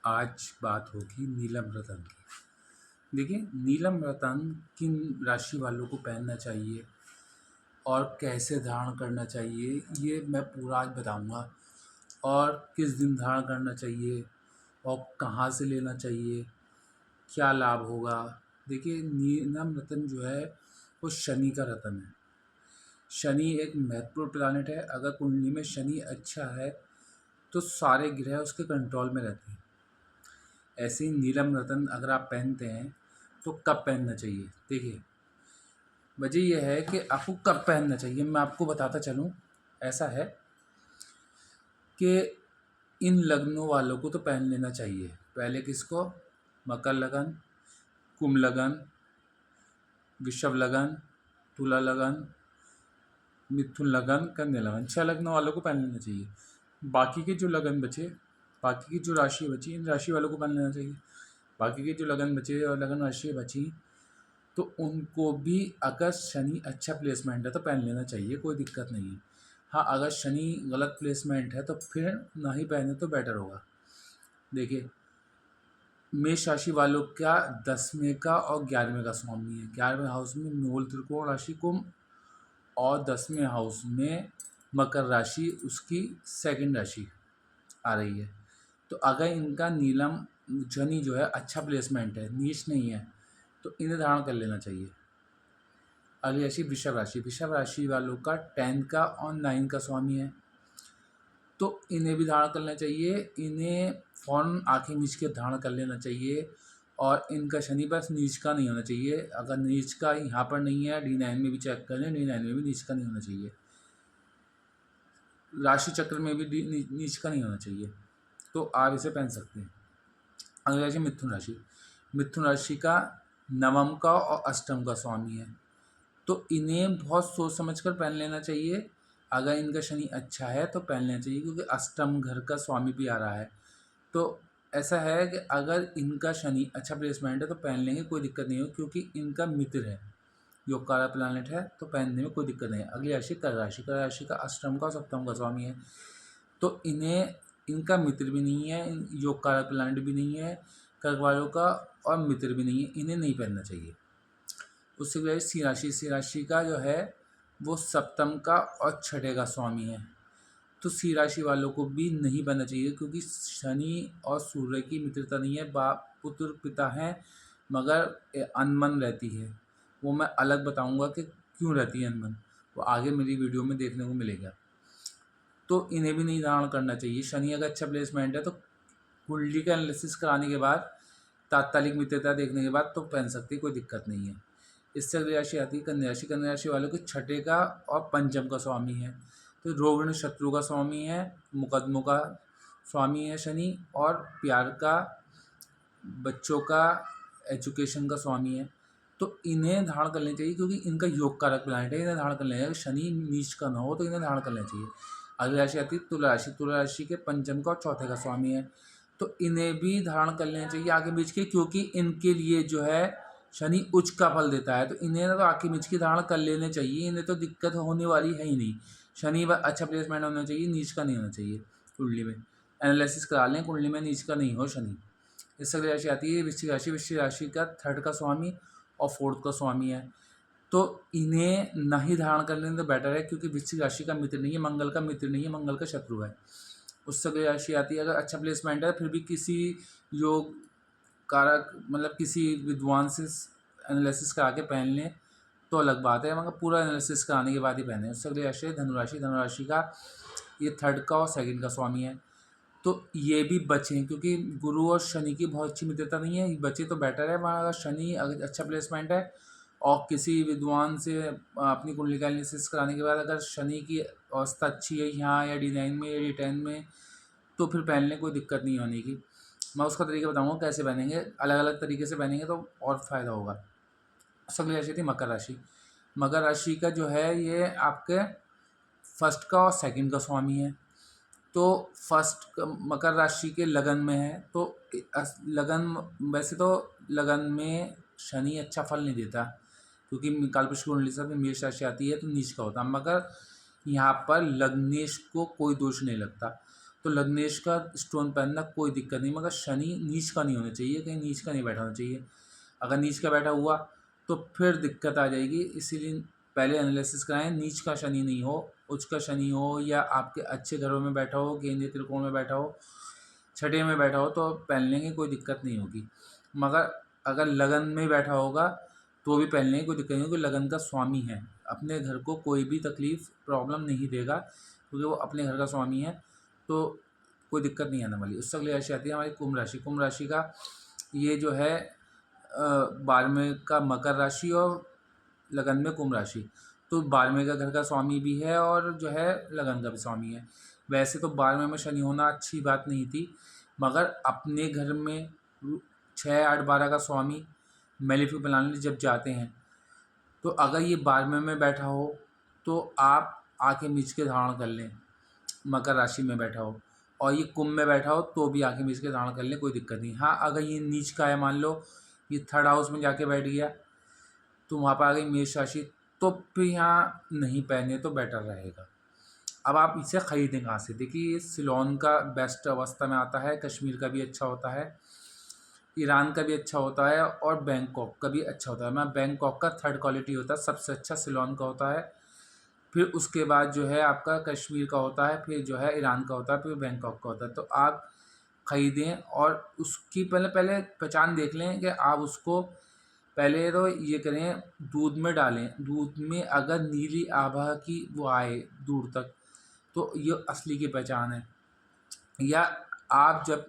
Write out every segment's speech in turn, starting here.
आज बात होगी नीलम रतन की। देखिए, नीलम रतन किन राशि वालों को पहनना चाहिए और कैसे धारण करना चाहिए, ये मैं पूरा आज बताऊंगा। और किस दिन धारण करना चाहिए और कहाँ से लेना चाहिए, क्या लाभ होगा। देखिए, नीलम रतन जो है वो शनि का रतन है। शनि एक महत्वपूर्ण प्लैनेट है। अगर कुंडली में शनि अच्छा है तो सारे ग्रह उसके कंट्रोल में रहते हैं। ऐसे ही नीलम रतन अगर आप पहनते हैं तो कब पहनना चाहिए। देखिए, वजह यह है कि आपको कब पहनना चाहिए, मैं आपको बताता चलूँ। ऐसा है कि इन लग्नों वालों को तो पहन लेना चाहिए। पहले किसको? मकर लगन, कुंभ लगन, वृषभ लगन, तुला लगन, मिथुन लगन, कन्या लगन, 6 लग्नों वालों को पहन लेना चाहिए। बाकी के जो लगन बचे, बाकी की जो राशि बची, इन राशि वालों को पहन लेना चाहिए। बाकी के जो लगन बचे और लगन राशि बची तो उनको भी अगर शनि अच्छा प्लेसमेंट है तो पहन लेना चाहिए, कोई दिक्कत नहीं है। हाँ, अगर शनि गलत प्लेसमेंट है तो फिर ना ही पहने तो बेटर होगा। देखिए, मेष राशि वालों का 10वें का और 11वें का स्वामी है। 11वें हाउस में मूल त्रिकोण राशि कुंभ और 10वें हाउस में मकर राशि, उसकी सेकंड राशि आ रही है। तो अगर इनका नीलम शनि जो है अच्छा प्लेसमेंट है, नीच नहीं है, तो इन्हें धारण कर लेना चाहिए। अगली राशि वृषभ राशि। वृषभ राशि वालों का 10 का और 9 का स्वामी है, तो इन्हें भी धारण करना चाहिए। इन्हें फ़ौरन आंखें मीच के धारण कर लेना चाहिए। और इनका शनि बस नीच का नहीं होना चाहिए। अगर नीच का यहाँ पर नहीं है, D9 में भी चेक कर लें, D9 में भी नीच का नहीं होना चाहिए। राशि चक्र में भी नीच का नहीं होना चाहिए, तो आप इसे पहन सकते हैं। अगली राशि मिथुन राशि। मिथुन राशि का 9वीं का और 8वीं का स्वामी है, तो इन्हें बहुत सोच समझ कर पहन लेना चाहिए। अगर इनका शनि अच्छा है तो पहन लेना चाहिए, क्योंकि अष्टम घर का स्वामी भी आ रहा है। तो ऐसा है कि अगर इनका शनि अच्छा प्लेसमेंट है तो पहन लेंगे, कोई दिक्कत नहीं हो, क्योंकि इनका मित्र है, योग कारक प्लैनेट है, तो पहनने में कोई दिक्कत नहीं है। अगली राशि कर राशि। कर राशि का 8वीं का और 7वीं का स्वामी है, तो इन्हें इनका मित्र भी नहीं है, योग कारक प्लैनेट भी नहीं है कर्क वालों का, और मित्र भी नहीं है, इन्हें नहीं पहनना चाहिए। उससे भी सिंह राशि। सिंह राशि का जो है वो 7वीं का और 6ठे का स्वामी है, तो सिंह राशि वालों को भी नहीं बनना चाहिए, क्योंकि शनि और सूर्य की मित्रता नहीं है। बाप पुत्र पिता हैं, मगर अनबन रहती है। वो मैं अलग बताऊंगा कि क्यों रहती है अनबन, वो आगे मेरी वीडियो में देखने को मिलेगा। तो इन्हें भी नहीं धारण करना चाहिए। शनि अगर अच्छा प्लेसमेंट है तो कुंडली का एनालिसिस कराने के बाद, तात्कालिक मित्रता देखने के बाद तो पहन सकते हैं, कोई दिक्कत नहीं है। इससे अगली राशि आती है कन्या राशि। कन्या राशि वालों के 6ठे का और 5वीं का स्वामी है, तो रोगिणी शत्रु का स्वामी है, मुकदमों का स्वामी है शनि, और प्यार का, बच्चों का, एजुकेशन का स्वामी है। तो इन्हें धारण कर लेना चाहिए, क्योंकि इनका योग कारक प्लैनेट है, इन्हें धारण कर लेना चाहिए। शनि नीच का ना हो तो इन्हें धारण कर लेना चाहिए। अगली राशि आती है तुला राशि। तुला राशि के 5वीं का और 4थे का स्वामी है, तो इन्हें भी धारण कर लेना चाहिए आगे बीच के, क्योंकि इनके लिए जो है शनि उच्च का फल देता है, तो इन्हें तो आगे बीच की धारण कर लेने चाहिए। इन्हें तो दिक्कत होने वाली है ही नहीं। शनि अच्छा प्लेसमेंट होना चाहिए, नीच का नहीं होना चाहिए। कुंडली में एनालिसिस करा लें, कुंडली में नीच का नहीं हो शनि। इससे अगली राशि आती है वृश्चिक राशि। वृश्चिक राशि का 3rd का स्वामी और 4th का स्वामी है, तो इन्हें ना ही धारण कर लें तो बेटर है, क्योंकि वृश्चिक राशि का मित्र नहीं है, मंगल का मित्र नहीं है, मंगल का शत्रु है। उससे अगली राशि आती है, अगर अच्छा प्लेसमेंट है फिर भी किसी योग कारक मतलब किसी विद्वान से एनालिसिस करा के पहन लें तो अलग बात है, मगर पूरा एनालिसिस कराने के बाद ही पहने। उससे अगली राशि है धनुराशि। धनुराशि का ये 3rd का और 2nd का स्वामी है, तो ये भी बचें, क्योंकि गुरु और शनि की बहुत अच्छी मित्रता नहीं है, बचे तो बेटर है। वहाँ अगर शनि अगर अच्छा प्लेसमेंट है और किसी विद्वान से अपनी कुंडली का एनालिसिस कराने के बाद अगर शनि की अवस्था अच्छी है यहाँ या D9 में या D10 में, तो फिर पहनने कोई दिक्कत नहीं होने की। मैं उसका तरीका बताऊंगा कैसे पहनेंगे, अलग अलग तरीके से पहनेंगे तो और फ़ायदा होगा। अगली राशि थी मकर राशि। मकर राशि का जो है ये आपके 1st का और 2nd का स्वामी है, तो मकर राशि के लगन में है, तो लगन वैसे तो लगन में शनि अच्छा फल नहीं देता, क्योंकि कालपुरुष कुंडली से मेष राशि आती है तो नीच का होता है, मगर यहाँ पर लग्नेश को कोई दोष नहीं लगता। तो लग्नेश का स्टोन पहनना कोई दिक्कत नहीं, मगर शनि नीच का नहीं होना चाहिए, कहीं नीच का नहीं बैठा होना चाहिए। अगर नीच का बैठा हुआ तो फिर दिक्कत आ जाएगी। इसीलिए पहले एनालिसिस कराएं, नीच का शनि नहीं हो, उच्च का शनि हो, या आपके अच्छे घरों में बैठा हो, केंद्रीय त्रिकोण में बैठा हो, छठे में बैठा हो, तो पहन लेंगे, कोई दिक्कत नहीं होगी। मगर अगर लगन में बैठा होगा तो भी पहन लेंगे, कोई दिक्कत नहीं होगी। लगन का स्वामी है, अपने घर को कोई भी तकलीफ़ प्रॉब्लम नहीं देगा, क्योंकि वो अपने घर का स्वामी है, तो कोई दिक्कत नहीं आने वाली। उससे अगली राशि आती है हमारी कुंभ राशि। कुंभ राशि का ये जो है 12वें का मकर राशि और लगन में कुंभ राशि, तो 12वें का घर का स्वामी भी है और जो है लगन का भी स्वामी है। वैसे तो 12वें में शनि होना अच्छी बात नहीं थी, मगर अपने घर में 6, 8, 12 का स्वामी मेलेफिक प्लानेट जब जाते हैं, तो अगर ये 12वें में बैठा हो तो आप आंखें मीच के धारण कर लें, मकर राशि में बैठा हो, और ये कुंभ में बैठा हो तो भी आंखें मीच के धारण कर लें, कोई दिक्कत नहीं। हाँ, अगर ये नीच का है, मान लो ये 3rd हाउस में जाके बैठ गया, तो वहाँ पर आ गई मेष राशि, तो फिर यहाँ नहीं पहने तो बेटर रहेगा। अब आप इसे ख़रीदें कहाँ से? देखिए, ये सिलोन का बेस्ट अवस्था में आता है, कश्मीर का भी अच्छा होता है, ईरान का भी अच्छा होता है, और बैंकॉक का भी अच्छा होता है। मैं बैंकॉक का 3rd क्वालिटी होता है, सबसे अच्छा सिलोन का होता है, फिर उसके बाद जो है आपका कश्मीर का होता है, फिर जो है ईरान का होता है, फिर बैंकॉक का होता है। तो आप ख़रीदें और उसकी पहले पहले पहचान देख लें कि आप उसको पहले तो ये करें, दूध में डालें। दूध में अगर नीली आभा की वो आए दूर तक, तो ये असली की पहचान है। या आप जब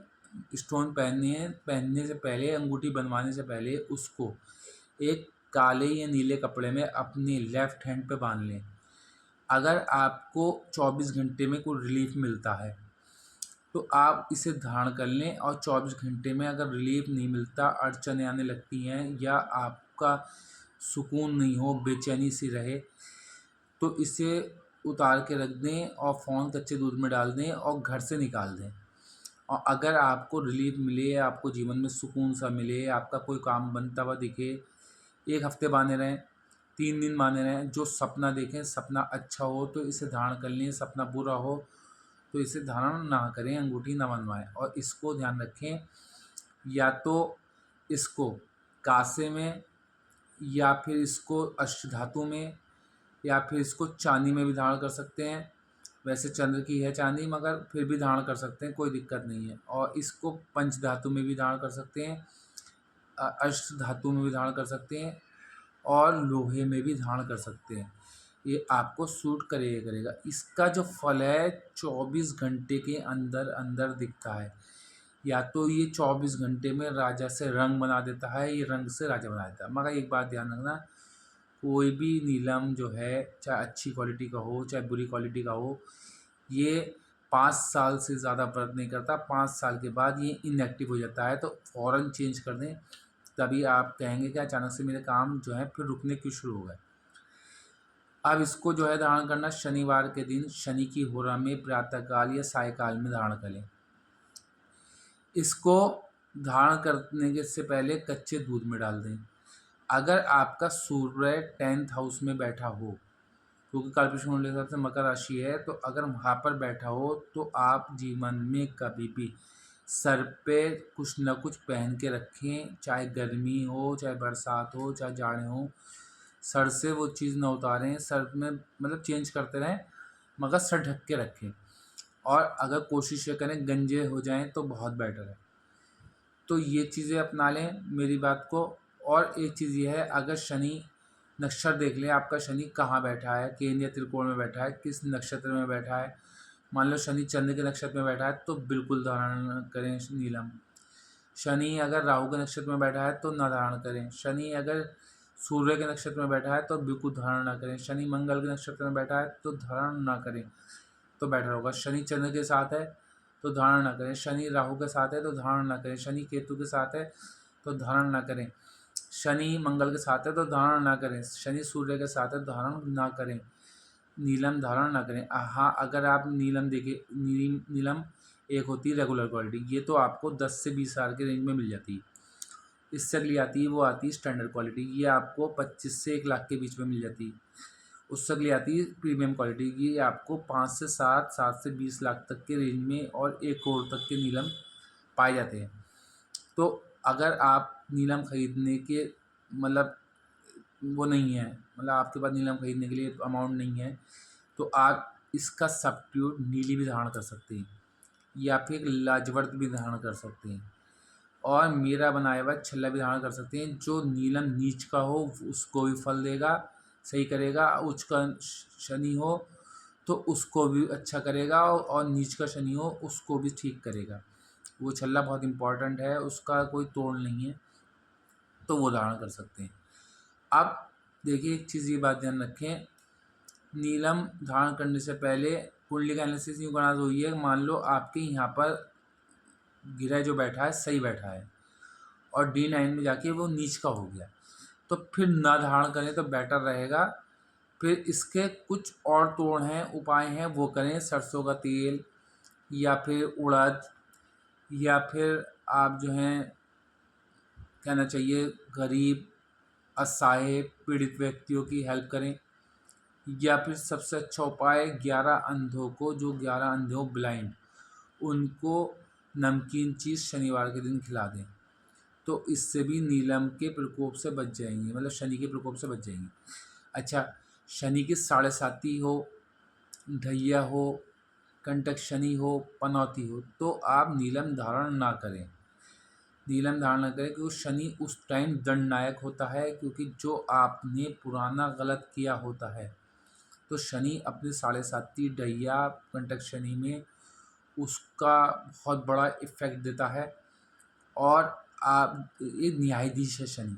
स्टोन पहनने से पहले, अंगूठी बनवाने से पहले, उसको एक काले या नीले कपड़े में अपने लेफ़्ट हैंड पे बांध लें। अगर आपको 24 घंटे में कोई रिलीफ मिलता है तो आप इसे धारण कर लें, और 24 घंटे में अगर रिलीफ नहीं मिलता, अड़चनें आने लगती हैं, या आपका सुकून नहीं हो, बेचैनी सी रहे, तो इसे उतार के रख दें और फ़ोन कच्चे दूध में डाल दें और घर से निकाल दें। और अगर आपको रिलीफ मिले, आपको जीवन में सुकून सा मिले, आपका कोई काम बनता हुआ दिखे, 1 हफ़्ते बांधे रहें, 3 दिन बांधे रहें, जो सपना देखें, सपना अच्छा हो तो इसे धारण कर लें, सपना बुरा हो तो इसे धारण ना करें, अंगूठी ना बनवाएं। और इसको ध्यान रखें, या तो इसको कांसे में, या फिर इसको अष्टधातु में, या फिर इसको चांदी में भी धारण कर सकते हैं। वैसे चंद्र की है चांदी, मगर फिर भी धारण कर सकते हैं, कोई दिक्कत नहीं है। और इसको पंचधातु में भी धारण कर सकते हैं, अष्टधातु में भी धारण कर सकते हैं, और लोहे में भी धारण कर सकते हैं। ये आपको सूट करेगा। इसका जो फल है 24 घंटे के अंदर अंदर दिखता है। या तो ये 24 घंटे में राजा से रंग बना देता है, ये रंग से राजा बना देता है। मगर एक बात ध्यान रखना, कोई भी नीलम जो है, चाहे अच्छी क्वालिटी का हो चाहे बुरी क्वालिटी का हो, ये 5 साल से ज़्यादा वर्क नहीं करता। 5 साल के बाद ये इनएक्टिव हो जाता है, तो फ़ौरन चेंज कर दें, तभी आप कहेंगे कि अचानक से मेरे काम जो है फिर रुकने क्यों शुरू हो गए। अब इसको जो है धारण करना शनिवार के दिन शनि की होरा में प्रातःकाल या सायकाल में धारण करें। इसको धारण करने के से पहले कच्चे दूध में डाल दें। अगर आपका सूर्य 10th हाउस में बैठा हो, क्योंकि कालपुरुष मंडल के हिसाब से मकर राशि है, तो अगर वहाँ पर बैठा हो तो आप जीवन में कभी भी सर पे कुछ न कुछ पहन के रखें, चाहे गर्मी हो, चाहे बरसात हो, चाहे जाड़े हो, सर से वो चीज़ ना उतारें। सर में मतलब चेंज करते रहें, मगर सर ढक के रखें। और अगर कोशिश ये करें गंजे हो जाएं तो बहुत बेटर है। तो ये चीज़ें अपना लें मेरी बात को। और एक चीज़ ये है, अगर शनि नक्षत्र देख लें, आपका शनि कहाँ बैठा है, केंद्रीय त्रिकोण में बैठा है, किस नक्षत्र में बैठा है। मान लो शनि चंद्र के नक्षत्र में बैठा है तो बिल्कुल धारण करें नीलम। शनि अगर राहु के नक्षत्र में बैठा है तो ना धारण करें। शनि अगर सूर्य के नक्षत्र में बैठा है तो बिल्कुल धारण ना करें। शनि मंगल के नक्षत्र में बैठा है तो धारण ना करें, तो बेटर होगा। शनि चंद्र के साथ है तो धारण ना करें। शनि राहु के साथ है तो धारण ना करें। शनि केतु के साथ है तो धारण ना करें। शनि मंगल के साथ है तो धारण ना करें। शनि सूर्य के साथ है तो धारण ना करें। नीलम धारण ना करें। हाँ, अगर आप नीलम देखें, नीलम एक होती है रेगुलर क्वालिटी, ये तो आपको 10 से 20 हज़ार के रेंज में मिल जाती है। इससे अगली आती है, वो आती है स्टैंडर्ड क्वालिटी, ये आपको 25 से 1 लाख के बीच में मिल जाती है। उससे अगली आती है प्रीमियम क्वालिटी की। ये आपको 5 से 7, 7 से 20 लाख तक के रेंज में और 1 करोड़ तक के नीलम पाए जाते हैं। तो अगर आप नीलम खरीदने के मतलब वो नहीं है, मतलब आपके पास नीलम खरीदने के लिए अमाउंट नहीं है, तो आप इसका सब्स्टिट्यूट नीली भी धारण कर सकते हैं या फिर लाजवर्त भी धारण कर सकते हैं और मेरा बनाया हुआ छल्ला भी धारण कर सकते हैं। जो नीलम नीच का हो उसको भी फल देगा, सही करेगा। उच्च का शनि हो तो उसको भी अच्छा करेगा और नीच का शनि हो उसको भी ठीक करेगा। वो छल्ला बहुत इम्पोर्टेंट है, उसका कोई तोड़ नहीं है, तो वो धारण कर सकते हैं। अब देखिए एक चीज़ ये बात ध्यान रखें, नीलम धारण करने से पहले कुंडली का एनालिसिस यूँ करना ज़रूरी है। मान लो आपके यहाँ पर गिरह जो बैठा है सही बैठा है और D9 में जाके वो नीच का हो गया, तो फिर ना धारण करें तो बेटर रहेगा। फिर इसके कुछ और तोड़ हैं, उपाय हैं, वो करें। सरसों का तेल या फिर उड़द या फिर आप जो हैं कहना चाहिए गरीब, असहाय, पीड़ित व्यक्तियों की हेल्प करें। या फिर सबसे अच्छा उपाय 11 अंधों को, जो 11 अंधे हो ब्लाइंड, उनको नमकीन चीज़ शनिवार के दिन खिला दें, तो इससे भी नीलम के प्रकोप से बच जाएंगे, मतलब शनि के प्रकोप से बच जाएंगे। अच्छा, शनि की साढ़े साती हो, ढैया हो, कंटक शनि हो, पनौती हो, तो आप नीलम धारण ना करें। नीलम धारण न करें क्योंकि शनि उस टाइम दंडनायक होता है, क्योंकि जो आपने पुराना गलत किया होता है, तो शनि अपने साढ़े साती ढैया कंटक शनि में उसका बहुत बड़ा इफ़ेक्ट देता है। और आप ये न्यायाधीश है शनि,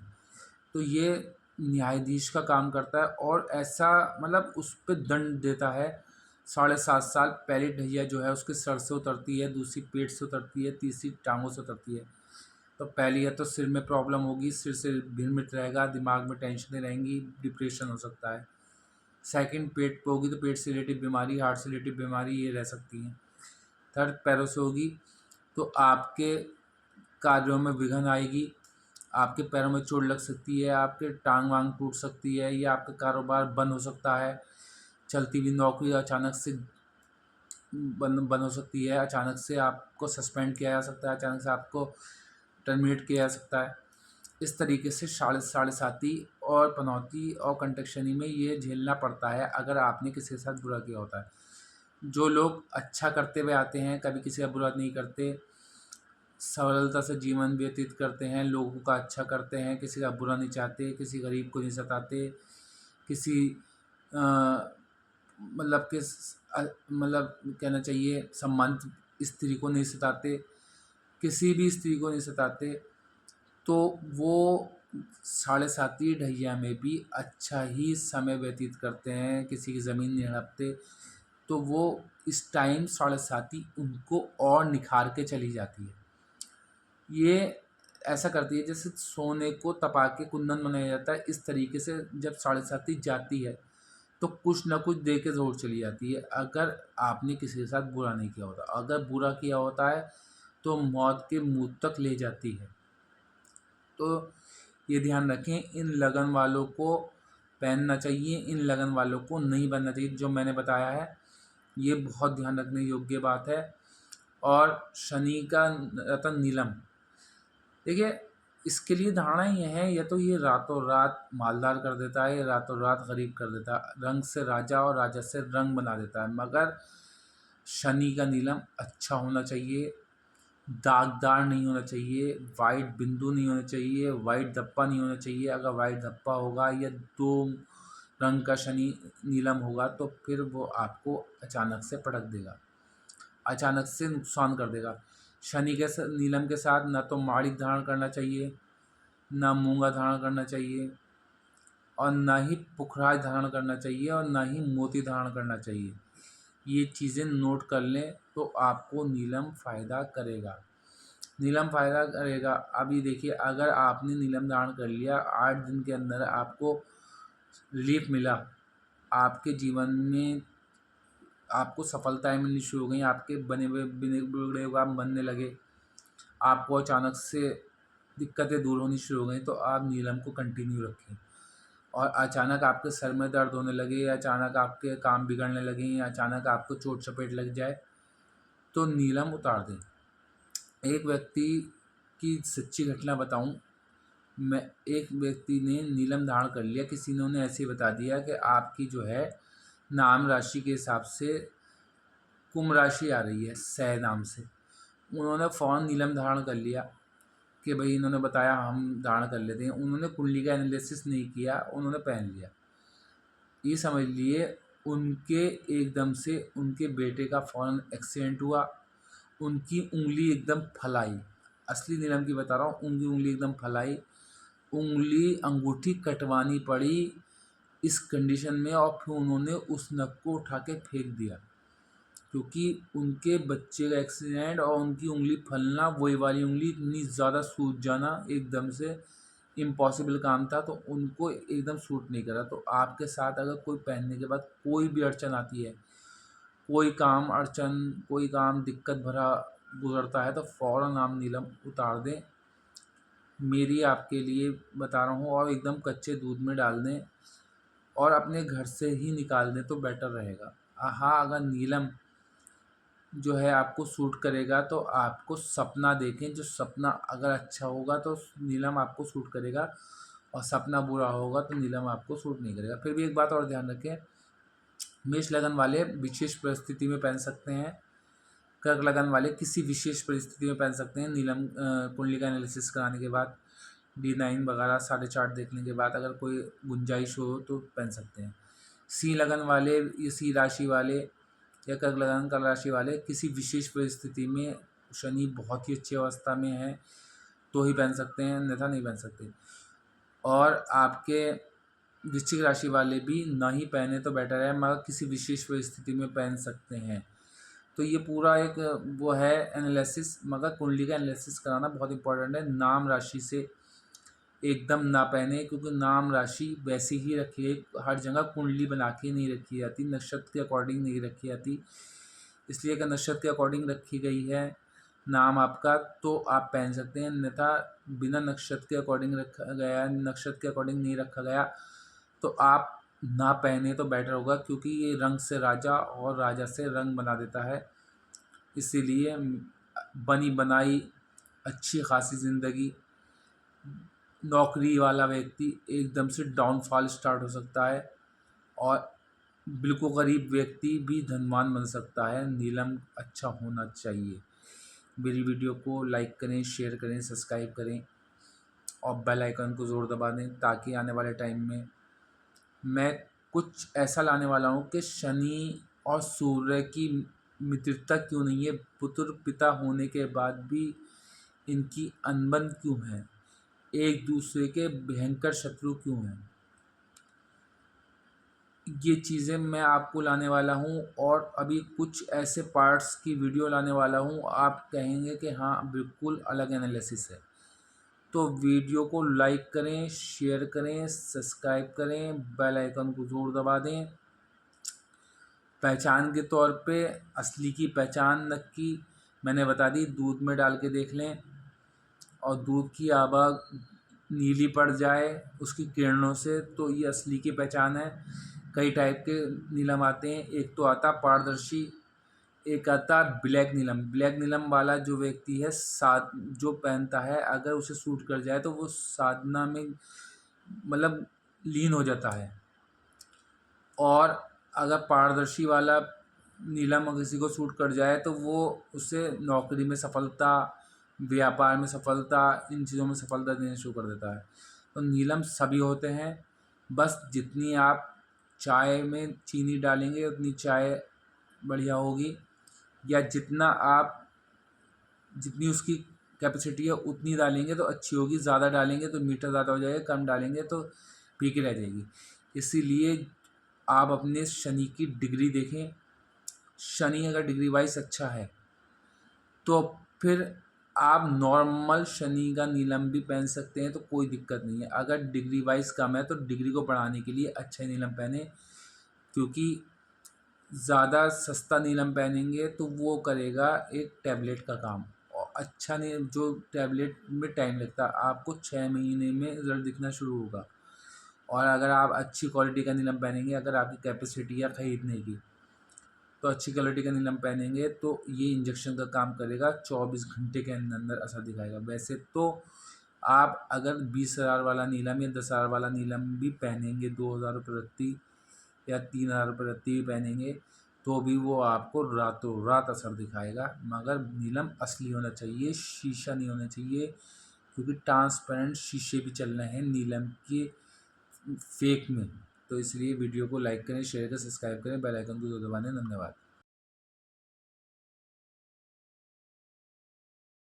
तो ये न्यायाधीश का काम करता है और ऐसा मतलब उस पे दंड देता है। 7.5 साल पहली ढैया जो है उसके सर से उतरती है, दूसरी पेट से उतरती है, तीसरी टांगों से उतरती है। तो पहली है तो सिर में प्रॉब्लम होगी, सिर से भिन्न-मिट रहेगा, दिमाग में टेंशनें रहेंगी, डिप्रेशन हो सकता है। सेकंड पेट पे होगी तो पेट से रिलेटेड बीमारी, हार्ट से रिलेटेड बीमारी ये रह सकती हैं। थर्ड पैरों से होगी तो आपके कार्यों में विघ्न आएगी, आपके पैरों में चोट लग सकती है, आपके टांग वांग टूट सकती है या आपका कारोबार बंद हो सकता है। चलती हुई नौकरी अचानक से बंद हो सकती है, अचानक से आपको सस्पेंड किया जा सकता है, अचानक से आपको टर्मिनेट किया जा सकता है। इस तरीके से साढ़े साती और पनौती और कंटक शनि में ये झेलना पड़ता है अगर आपने किसी के साथ बुरा किया होता है। जो लोग अच्छा करते हुए आते हैं, कभी किसी का बुरा नहीं करते, सरलता से जीवन व्यतीत करते हैं, लोगों का अच्छा करते हैं, किसी का बुरा नहीं चाहते, किसी गरीब को नहीं सताते, किसी मतलब मतलब कहना चाहिए सम्मानित स्त्री को नहीं सताते, किसी भी स्त्री को नहीं सताते, तो वो साढ़े साती ढैया में भी अच्छा ही समय व्यतीत करते हैं, किसी की ज़मीन नहीं हड़पते। तो वो इस टाइम साढ़े साती उनको और निखार के चली जाती है। ये ऐसा करती है जैसे सोने को तपा के कुंदन बनाया जाता है, इस तरीके से जब साढ़े साती जाती है तो कुछ ना कुछ दे के ज़रूर चली जाती है, अगर आपने किसी के साथ बुरा नहीं किया होता। अगर बुरा किया होता है तो मौत के मुँह तक ले जाती है। तो ये ध्यान रखें, इन लगन वालों को पहनना चाहिए, इन लगन वालों को नहीं पहनना चाहिए। जो मैंने बताया है ये बहुत ध्यान रखने योग्य बात है। और शनि का रतन नीलम, देखिए इसके लिए धारणा ये है, या तो ये रातों रात मालदार कर देता है, या रातों रात गरीब कर देता है, रंग से राजा और राजा से रंग बना देता है। मगर शनि का नीलम अच्छा होना चाहिए, दागदार नहीं होना चाहिए, वाइट बिंदु नहीं होना चाहिए, वाइट धब्बा नहीं होना चाहिए। अगर वाइट धब्बा होगा या 2 रंग का शनि नीलम होगा तो फिर वो आपको अचानक से पटक देगा, अचानक से नुकसान कर देगा। शनि के नीलम के साथ ना तो माणिक धारण करना चाहिए, ना मूंगा धारण करना चाहिए, और ना ही पुखराज धारण करना चाहिए, और ना ही मोती धारण करना चाहिए। ये चीज़ें नोट कर लें तो आपको नीलम फ़ायदा करेगा, नीलम फ़ायदा करेगा। अभी देखिए अगर आपने नीलम धारण कर लिया, 8 दिन के अंदर आपको रिलीफ मिला, आपके जीवन में आपको सफलताएँ मिलनी शुरू हो गई, आपके बने हुए बिगड़े हुए काम बनने लगे, आपको अचानक से दिक्कतें दूर होनी शुरू हो गई, तो आप नीलम को कंटिन्यू रखें। और अचानक आपके सर में दर्द होने लगे, या अचानक आपके काम बिगड़ने लगे, या अचानक आपको चोट चपेट लग जाए, तो नीलम उतार दें। एक व्यक्ति की सच्ची घटना बताऊं, मैं एक व्यक्ति ने नीलम धारण कर लिया। किसी ने उन्हें ऐसे ही बता दिया कि आपकी जो है नाम राशि के हिसाब से कुंभ राशि आ रही है, सह नाम से। उन्होंने फ़ौरन नीलम धारण कर लिया कि भाई इन्होंने बताया हम धारण कर लेते हैं। उन्होंने कुंडली का एनालिसिस नहीं किया, उन्होंने पहन लिया। ये समझ लिए उनके एकदम से उनके बेटे का फ़ौरन एक्सीडेंट हुआ, उनकी उंगली एकदम फलाई। असली नीलम की बता रहा हूँ, उनकी उंगली एकदम फलाई, उंगली अंगूठी कटवानी पड़ी इस कंडीशन में, और फिर उन्होंने उस नख को उठा के फेंक दिया, क्योंकि उनके बच्चे का एक्सीडेंट और उनकी उंगली फलना, वही वाली उंगली इतनी ज़्यादा सूज जाना एकदम से इम्पॉसिबल काम था, तो उनको एकदम सूट नहीं करा। तो आपके साथ अगर कोई पहनने के बाद कोई भी अड़चन आती है, कोई काम अड़चन, कोई काम दिक्कत भरा गुजरता है, तो फ़ौरन आप नीलम उतार दें। मेरी आपके लिए बता रहा हूँ, और एकदम कच्चे दूध में डाल दें और अपने घर से ही निकाल दें तो बेटर रहेगा। हाँ, अगर नीलम जो है आपको सूट करेगा तो आपको सपना देखें, जो सपना अगर अच्छा होगा तो नीलम आपको सूट करेगा, और सपना बुरा होगा तो नीलम आपको सूट नहीं करेगा। फिर भी एक बात और ध्यान रखें, मेष लगन वाले विशेष परिस्थिति में पहन सकते हैं, कर्क लगन वाले किसी विशेष परिस्थिति में पहन सकते हैं। नीलम कुंडली का एनालिसिस कराने के बाद, D9 वगैरह साढ़े चार्ट देखने के बाद अगर कोई गुंजाइश हो तो पहन सकते हैं। सिंह लगन वाले, ये सिंह राशि वाले या कर्क लगन कर्क राशि वाले किसी विशेष परिस्थिति में, शनि बहुत ही अच्छी अवस्था में है तो ही पहन सकते हैं, अन्यथा नहीं पहन सकते। और आपके वृश्चिक राशि वाले भी ना ही पहने तो बेटर है, मगर किसी विशेष परिस्थिति में पहन सकते हैं। तो ये पूरा एक वो है एनालिसिस, मगर कुंडली का एनालिसिस कराना बहुत इंपॉर्टेंट है। नाम राशि से एकदम ना पहने, क्योंकि नाम राशि वैसी ही रखी है, हर जगह कुंडली बना के नहीं रखी जाती, नक्षत्र के अकॉर्डिंग नहीं रखी जाती। इसलिए अगर नक्षत्र के अकॉर्डिंग रखी गई है नाम आपका तो आप पहन सकते हैं, अन्यथा बिना नक्षत्र के अकॉर्डिंग रखा गया, नक्षत्र के अकॉर्डिंग नहीं रखा गया तो आप ना पहने तो बेटर होगा, क्योंकि ये रंग से राजा और राजा से रंग बना देता है। इसीलिए बनी बनाई अच्छी खासी ज़िंदगी, नौकरी वाला व्यक्ति एकदम से डाउनफॉल स्टार्ट हो सकता है, और बिल्कुल गरीब व्यक्ति भी धनवान बन सकता है। नीलम अच्छा होना चाहिए। मेरी वीडियो को लाइक करें, शेयर करें, सब्सक्राइब करें और बेल आइकन को ज़ोर दबा दें, ताकि आने वाले टाइम में मैं कुछ ऐसा लाने वाला हूँ कि शनि और सूर्य की मित्रता क्यों नहीं है, पुत्र पिता होने के बाद भी इनकी अनबन क्यों है, एक दूसरे के भयंकर शत्रु क्यों हैं, ये चीज़ें मैं आपको लाने वाला हूँ। और अभी कुछ ऐसे पार्ट्स की वीडियो लाने वाला हूँ, आप कहेंगे कि हाँ बिल्कुल अलग एनालिसिस है। तो वीडियो को लाइक करें, शेयर करें, सब्सक्राइब करें, बेल आइकन को ज़ोर दबा दें। पहचान के तौर पे असली की पहचान नक्की मैंने बता दी, दूध में डाल के देख लें, और दूध की आभा नीली पड़ जाए उसकी किरणों से तो ये असली की पहचान है। कई टाइप के नीलम आते हैं, एक तो आता पारदर्शी, एक आता ब्लैक नीलम। ब्लैक नीलम वाला जो व्यक्ति है जो पहनता है, अगर उसे सूट कर जाए तो वो साधना में मतलब लीन हो जाता है। और अगर पारदर्शी वाला नीलम अगर किसी को सूट कर जाए तो वो उसे नौकरी में सफलता, व्यापार में सफलता, इन चीज़ों में सफलता देना शुरू कर देता है। तो नीलम सभी होते हैं, बस जितनी आप चाय में चीनी डालेंगे उतनी चाय बढ़िया होगी, या जितनी उसकी कैपेसिटी है उतनी डालेंगे तो अच्छी होगी। ज़्यादा डालेंगे तो मीठा ज़्यादा हो जाएगा, कम डालेंगे तो फीकी रह जाएगी। इसीलिए आप अपने शनि की डिग्री देखें, शनि अगर डिग्री वाइज अच्छा है तो फिर आप नॉर्मल शनि का नीलम भी पहन सकते हैं, तो कोई दिक्कत नहीं है। अगर डिग्री वाइज कम है तो डिग्री को बढ़ाने के लिए अच्छा नीलम पहने, क्योंकि ज़्यादा सस्ता नीलम पहनेंगे तो वो करेगा एक टैबलेट का काम, और अच्छा नहीं, जो टैबलेट में टाइम लगता है, आपको 6 महीने में रिजल्ट दिखना शुरू होगा। और अगर आप अच्छी क्वालिटी का नीलम पहनेंगे, अगर आपकी कैपेसिटी है खरीदने की, तो अच्छी क्वालिटी का नीलम पहनेंगे तो ये इंजेक्शन का काम करेगा, 24 घंटे के अंदर अंदर असर दिखाएगा। वैसे तो आप अगर 20,000 वाला नीलम या 10,000 वाला नीलम भी पहनेंगे, 2,000 रुपये रत्ती या 3,000 रुपये रत्ती भी पहनेंगे, तो भी वो आपको रातों रात असर दिखाएगा। मगर नीलम असली होना चाहिए, शीशा नहीं होना चाहिए, क्योंकि ट्रांसपेरेंट शीशे भी चल रहे हैं नीलम के फेक में। तो इसलिए वीडियो को लाइक करें, शेयर करें, सब्सक्राइब करें, बेल आइकन को दबाने। धन्यवाद।